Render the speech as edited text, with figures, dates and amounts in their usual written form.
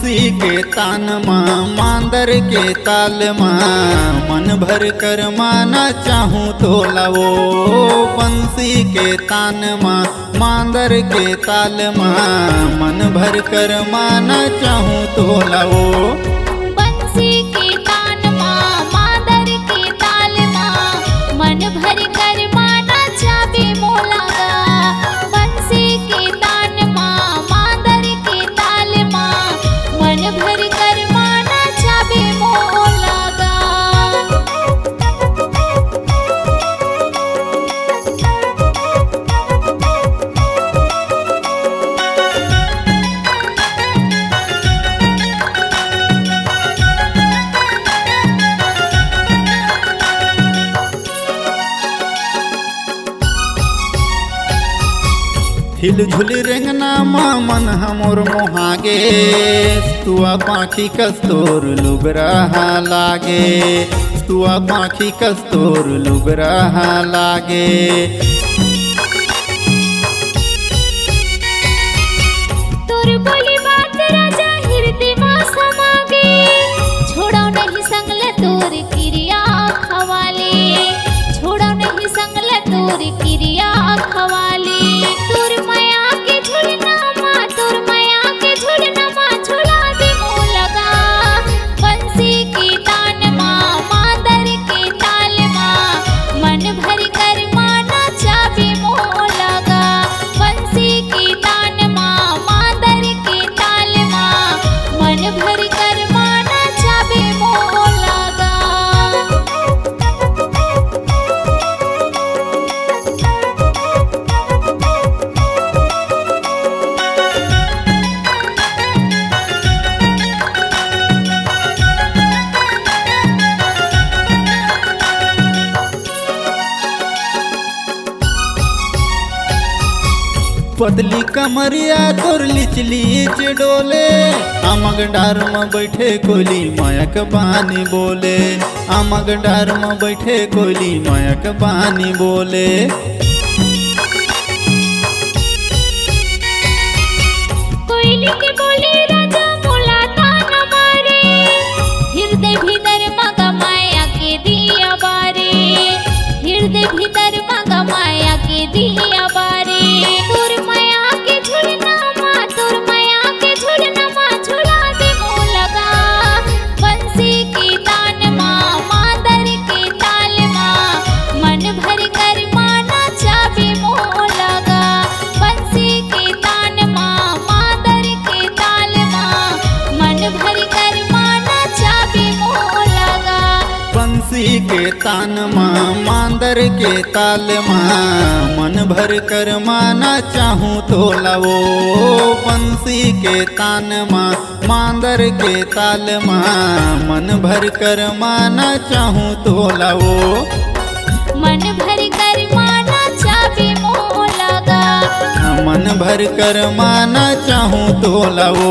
बंसी के तान माँ मांदर के ताल माँ मन भर कर माना चाहूँ तो लाओ। बंसी के तान माँ मांदर के ताल माँ मन भर कर माना चाहूँ तो लाओ। बंसी के तान माँ मांदर के ताल माँ मन भर कर माना चाबे मोलागा। बंसी के तान माँ मांदर के ताल माँ मन भर कर माना चाबे मोलागा। हिलझुल रेंगना माँ मन हमोर मोहागे तुआ पाखी कस्तोर लुगराहा लागे। तुआ पाखी कस्तोर लुगराहा लागे। तोर बोली बात राजा हृदय में समागे। छोड़ो नहीं संगले तोर क्रिया खवाले। छोड़ो नहीं संगले तोर क्रिया खवाले। तोर माया के झुलना माँ तोर माया के झुलना माँ झुला दे मोलगा। बंसी के तान माँ मांदर के ताल माँ मन भर कर माना चाबे मोलगा। बंसी के तान माँ मांदर के ताल माँ मन भर कर माना चाबे मोलगा। पतली कमरिया तोर लीच लीच डोले। आमग डार में बैठे कोली मयक बानी बोले। आमग डार में बैठे कोली मयक बानी बोले। कोयली के बोले राजा मोला तान मारे। हृदय भीतर मगा माया के दिया बारे। हृदय भीतर मगा माया के दिया बारे। तोर माया के झुलना माँ तोर माया के झुलना माँ झुला दे मोलगा। बंसी के तान माँ मांदर के ताल माँ मन भर कर माना चाबे मोलगा। बंसी के तान माँ मांदर के ताल माँ मन भर कर माना चाबे मोलगा। बंसी के तान माँ मांदर के ताल माँ मन भर कर माना चाहूँ तो लाओ। बंसी के तान माँ मांदर के ताल माँ मन भर कर माना चाहूँ तो लाओ। मन भर कर माना चाबे मोलगा। मन भर कर माना चाहूँ तो लाओ।